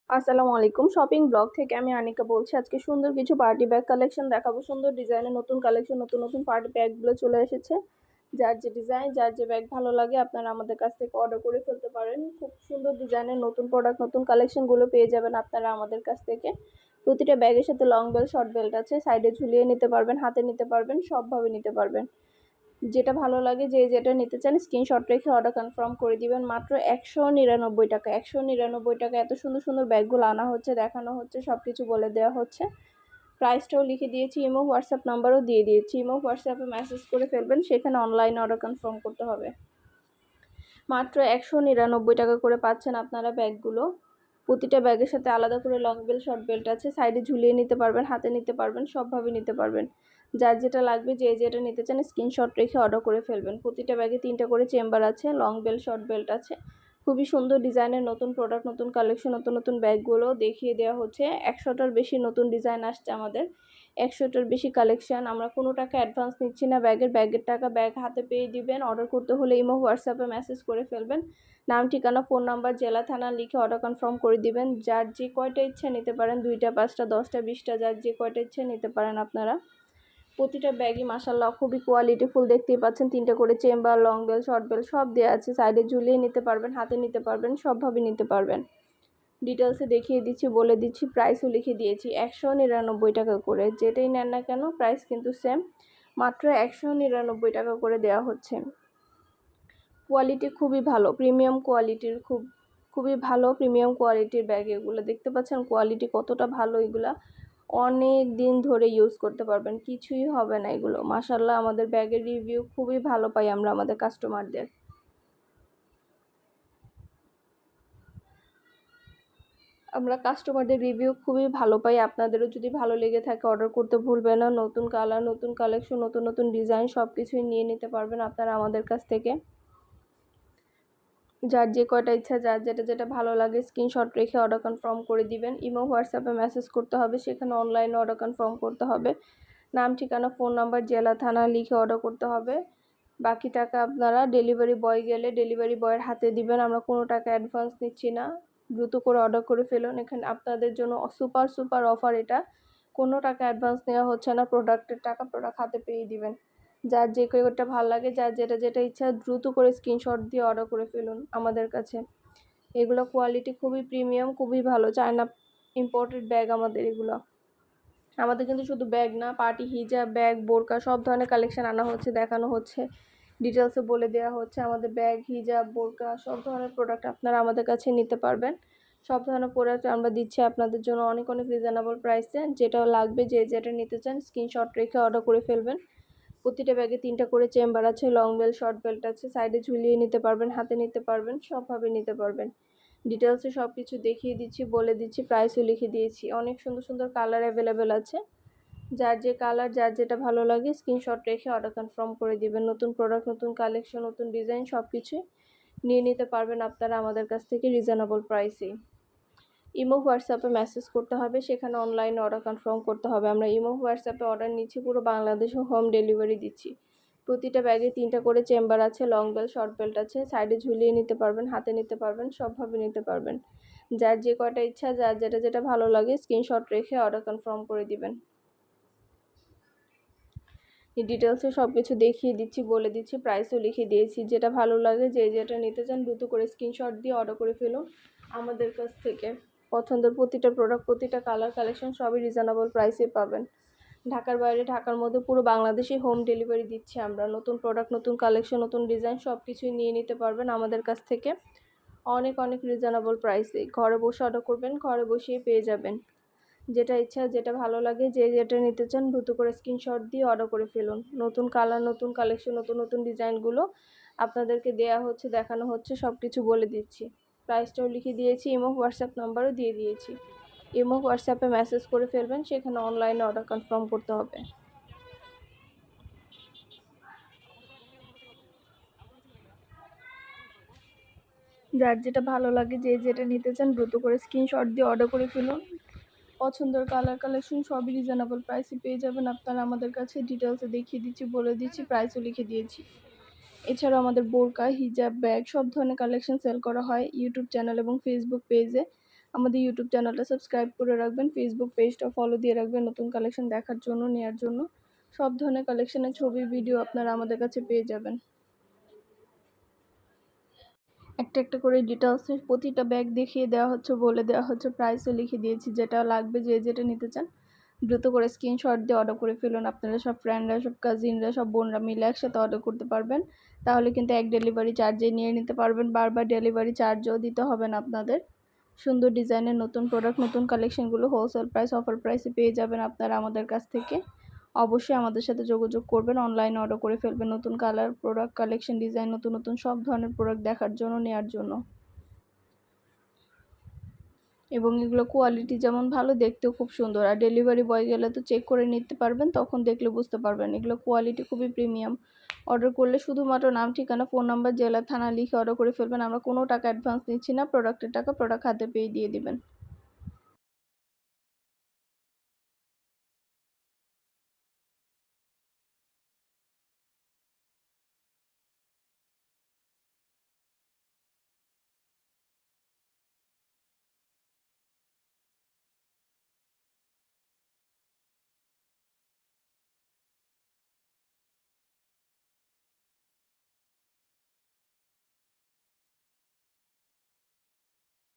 আসসালামু আলাইকুম। Shopping blog থেকে আমি আনিকা বলছি। আজকে সুন্দর কিছু পার্টি ব্যাগ কালেকশন দেখাবো। সুন্দর ডিজাইনের নতুন কালেকশন, নতুন নতুন পার্টি ব্যাগগুলো চলে এসেছে। যার যে ডিজাইন, যার যে ব্যাগ ভালো লাগে আপনারা আমাদের কাছ থেকে অর্ডার করে ফেলতে পারেন। খুব সুন্দর ডিজাইনের নতুন প্রোডাক্ট, নতুন কালেকশনগুলো পেয়ে যাবেন আপনারা আমাদের কাছ থেকে। প্রতিটা ব্যাগের সাথে লং বেল্ট, শর্ট বেল্ট আছে। সাইডে ঝুলিয়ে নিতে পারবেন, হাতে নিতে পারবেন, সবভাবে নিতে পারবেন। যেটা ভালো লাগে, যে যেটা নিতে চান স্ক্রিনশট রেখে অর্ডার কনফার্ম করে দিবেন। মাত্র 199 টাকা। 199 টাকা এত সুন্দর সুন্দর ব্যাগগুলো আনা হচ্ছে, দেখানো হচ্ছে, সব কিছু বলে দেওয়া হচ্ছে। প্রাইসটাও লিখে দিয়েছি, ইমো হোয়াটসঅ্যাপ নাম্বারও দিয়ে দিয়েছি। ইমো হোয়াটসঅ্যাপে মেসেজ করে ফেলবেন, সেখানে অনলাইনে অর্ডার কনফার্ম করতে হবে। মাত্র 199 টাকা করে পাচ্ছেন আপনারা ব্যাগগুলো। প্রতিটা ব্যাগের সাথে আলাদা করে লং বেল্ট, শর্ট বেল্ট আছে। সাইডে ঝুলিয়ে নিতে পারবেন, হাতে নিতে পারবেন, সবভাবে নিতে পারবেন। যার যেটা লাগবে, যে যেটা নিতে চান স্ক্রিনশট রেখে অর্ডার করে ফেলবেন। প্রতিটা ব্যাগে 3টা করে চেম্বার আছে, লং বেল্ট, শর্ট বেল্ট আছে। খুবই সুন্দর ডিজাইনের নতুন প্রোডাক্ট, নতুন কালেকশন, নতুন নতুন ব্যাগগুলো দেখিয়ে দেওয়া হচ্ছে। 100টার বেশি নতুন ডিজাইন আসছে আমাদের, 100টার বেশি কালেকশন। আমরা কোনো টাকা অ্যাডভান্স নিচ্ছি না। ব্যাগের টাকা ব্যাগ হাতে পেয়ে দিবেন। অর্ডার করতে হলে ইমো হোয়াটসঅ্যাপে মেসেজ করে ফেলবেন। নাম, ঠিকানা, ফোন নাম্বার, জেলা, থানা লিখে অর্ডার কনফার্ম করে দিবেন। যার যে কয়টা ইচ্ছা নিতে পারেন, 2টা, 5টা, 10টা, 20টা, যার যে কয়টা ইচ্ছা নিতে পারেন আপনারা। প্রতিটা ব্যাগই মাশাআল্লাহ খুবই কোয়ালিটিফুল, দেখতেই পাচ্ছেন। 3টা করে chamber, long bell, short bell সব দেওয়া আছে। সাইডে ঝুলিয়ে নিতে পারবেন, হাতে নিতে পারবেন, সবভাবে নিতে পারবেন। ডিটেলসে দেখিয়ে দিচ্ছি, বলে দিচ্ছি, প্রাইসও লিখে দিয়েছি। 199 টাকা করে। যেটাই নেন না কেন প্রাইস কিন্তু সেম। মাত্র 199 টাকা করে দেওয়া হচ্ছে। কোয়ালিটি খুবই ভালো, প্রিমিয়াম কোয়ালিটির, খুবই ভালো প্রিমিয়াম কোয়ালিটির ব্যাগ এগুলো। দেখতে পাচ্ছেন কোয়ালিটি কতটা ভালো। এগুলা অনেক দিন ধরে ইউজ করতে পারবেন, কিছুই হবে না এগুলো। মাশাআল্লাহ আমাদের ব্যাগের রিভিউ খুবই ভালো পাই আমরা আমাদের কাস্টমারদের। রিভিউ খুবই ভালো পাই। আপনাদেরও যদি ভালো লেগে থাকে অর্ডার করতে ভুলবেন না। নতুন কালার, নতুন কালেকশন, নতুন নতুন ডিজাইন সব কিছুই নিয়ে নিতে পারবেন আপনারা আমাদের কাছ থেকে। যার যে কয়টা ইচ্ছা, যার যেটা যেটা ভালো লাগে স্ক্রিনশট রেখে অর্ডার কনফার্ম করে দিবেন। ইমো হোয়াটসঅ্যাপে মেসেজ করতে হবে, সেখানে অনলাইনে অর্ডার কনফার্ম করতে হবে। নাম, ঠিকানা, ফোন নাম্বার, জেলা, থানা লিখে অর্ডার করতে হবে। বাকি টাকা আপনারা ডেলিভারি বয় গেলে ডেলিভারি বয়ের হাতে দিবেন। আমরা কোনো টাকা অ্যাডভান্স নিচ্ছি না। দ্রুত করে অর্ডার করে ফেলুন। এখানে আপনাদের জন্য সুপার সুপার অফার এটা। কোনো টাকা অ্যাডভান্স নেওয়া হচ্ছে না। প্রোডাক্টের টাকা প্রোডাক্ট হাতে পেয়ে দিবেন। যার যে কয়টা ভালো লাগে, যার যেটা যেটা ইচ্ছা দ্রুত করে স্ক্রিনশট দিয়ে অর্ডার করে ফেলুন আমাদের কাছে। এগুলো কোয়ালিটি খুবই প্রিমিয়াম, খুবই ভালো। চায়না ইম্পোর্টেড ব্যাগ আমাদের এগুলো। আমাদের কিন্তু শুধু ব্যাগ না, পার্টি হিজাব, ব্যাগ, বোরকা সব ধরনের কালেকশন আনা হচ্ছে, দেখানো হচ্ছে, ডিটেলসে বলে দেওয়া হচ্ছে। আমাদের ব্যাগ, হিজাব, বোরকা সব ধরনের প্রোডাক্ট আপনারা আমাদের কাছে নিতে পারবেন। সব ধরনের প্রোডাক্ট আমরা দিচ্ছি আপনাদের জন্য অনেক অনেক রিজনেবল প্রাইসে। যেটা লাগবে, যে যেটা নিতে চান স্ক্রিনশট রেখে অর্ডার করে ফেলবেন। প্রতিটা ব্যাগে 3টা করে চেম্বার আছে, লং বেল্ট, শর্ট বেল্ট আছে। সাইডে ঝুলিয়ে নিতে পারবেন, হাতে নিতে পারবেন, সবভাবে নিতে পারবেন। ডিটেলসে সব কিছু দেখিয়ে দিচ্ছি, বলে দিচ্ছি, প্রাইসও লিখে দিয়েছি। অনেক সুন্দর সুন্দর কালার অ্যাভেলেবেল আছে। যার যে কালার, যার যেটা ভালো লাগে স্ক্রিনশট রেখে অর্ডার কনফার্ম করে দিবেন। নতুন প্রোডাক্ট, নতুন কালেকশন, নতুন ডিজাইন সব কিছুই নিয়ে নিতে পারবেন আপনারা আমাদের কাছ থেকে রিজনেবল প্রাইসেই। ইমো হোয়াটসঅ্যাপে মেসেজ করতে হবে, সেখানে অনলাইনে অর্ডার কনফার্ম করতে হবে। আমরা ইমো হোয়াটসঅ্যাপে অর্ডার নিচ্ছি, পুরো বাংলাদেশে হোম ডেলিভারি দিচ্ছি। প্রতিটা ব্যাগে 3টা করে চেম্বার আছে, লং বেল্ট, শর্ট বেল্ট আছে। সাইডে ঝুলিয়ে নিতে পারবেন, হাতে নিতে পারবেন, সবভাবে নিতে পারবেন। যার যে কয়টা ইচ্ছা, যার যেটা যেটা ভালো লাগে স্ক্রিনশট রেখে অর্ডার কনফার্ম করে দিবেন। ডিটেলসে সব কিছু দেখিয়ে দিচ্ছি, বলে দিচ্ছি, প্রাইসও লিখে দিয়েছি। যেটা ভালো লাগে, যে যেটা নিতে চান দ্রুত করে স্ক্রিনশট দিয়ে অর্ডার করে ফেলুন আমাদের কাছ থেকে। পছন্দের প্রতিটা প্রোডাক্ট, প্রতিটা কালার কালেকশন সবই রিজনেবল প্রাইসে পাবেন। ঢাকার বাইরে, ঢাকার মধ্যে পুরো বাংলাদেশে হোম ডেলিভারি দিচ্ছি আমরা। নতুন প্রোডাক্ট, নতুন কালেকশন, নতুন ডিজাইন সব কিছুই নিয়ে নিতে পারবেন আমাদের কাছ থেকে অনেক অনেক রিজনেবল প্রাইসে। ঘরে বসে অর্ডার করবেন, ঘরে বসেই পেয়ে যাবেন। যেটা ইচ্ছা, যেটা ভালো লাগে, যে যেটা নিতে চান দ্রুত করে স্ক্রিনশট দিয়ে অর্ডার করে ফেলুন। নতুন কালার, নতুন কালেকশন, নতুন নতুন ডিজাইনগুলো আপনাদেরকে দেয়া হচ্ছে, দেখানো হচ্ছে, সব কিছু বলে দিচ্ছি। প্রাইসটাও লিখে দিয়েছি, ইমো হোয়াটসঅ্যাপ নাম্বারও দিয়ে দিয়েছি। ইমো হোয়াটসঅ্যাপে মেসেজ করে ফেলবেন, সেখানে অনলাইনে অর্ডার কনফার্ম করতে হবে। যার যেটা ভালো লাগে, যে যেটা নিতে চান দ্রুত করে স্ক্রিনশট দিয়ে অর্ডার করে ফেলুন। পছন্দের কালার কালেকশন সবই রিজনেবল প্রাইসে পেয়ে যাবেন আপনারা আমাদের কাছে। ডিটেলসে দেখিয়ে দিচ্ছি, বলে দিচ্ছি, প্রাইসও লিখে দিয়েছি। এছাড়াও আমাদের বোরকা, হিজাব, ব্যাগ সব ধরনের কালেকশন সেল করা হয় ইউটিউব চ্যানেল এবং ফেসবুক পেজে। আমাদের ইউটিউব চ্যানেলটা সাবস্ক্রাইব করে রাখবেন, ফেসবুক পেজটা ফলো দিয়ে রাখবেন নতুন কালেকশন দেখার জন্য, নেওয়ার জন্য। সব ধরনের কালেকশনের ছবি ভিডিও আপনারা আমাদের কাছে পেয়ে যাবেন। একটা একটা করে ডিটেলসে প্রতিটা ব্যাগ দেখিয়ে দেওয়া হচ্ছে, বলে দেওয়া হচ্ছে, প্রাইসও লিখে দিয়েছি। যেটা লাগবে যে যেটা নিতে চান দ্রুত করে স্ক্রিনশট দিয়ে অর্ডার করে ফেলুন। আপনারা সব ফ্রেন্ডরা, সব কাজিনরা, সব বোনরা মিলে একসাথে অর্ডার করতে পারবেন। তাহলে কিন্তু এক ডেলিভারি চার্জে নিয়ে নিতে পারবেন, বারবার ডেলিভারি চার্জও দিতে হবে না আপনাদের। সুন্দর ডিজাইনের নতুন প্রোডাক্ট, নতুন কালেকশনগুলো হোলসেল প্রাইস, অফার প্রাইসে পেয়ে যাবেন আপনারা আমাদের কাছ থেকে। অবশ্যই আমাদের সাথে যোগাযোগ করবেন, অনলাইনে অর্ডার করে ফেলবেন নতুন কালার, প্রোডাক্ট, কালেকশন, ডিজাইন, নতুন নতুন সব ধরনের প্রোডাক্ট দেখার জন্য, নেওয়ার জন্য। এবং এগুলো কোয়ালিটি যেমন ভালো, দেখতেও খুব সুন্দর। আর ডেলিভারি বয় গেলে তো চেক করে নিতে পারবেন, তখন দেখলে বুঝতে পারবেন এগুলো কোয়ালিটি খুবই প্রিমিয়াম। অর্ডার করলে শুধুমাত্র নাম, ঠিকানা, ফোন নাম্বার, জেলা, থানা লিখে অর্ডার করে ফেলবেন। আমরা কোনো টাকা অ্যাডভান্স নিচ্ছি না, প্রোডাক্টের টাকা প্রোডাক্ট হাতে পেয়ে দিয়ে দিবেন।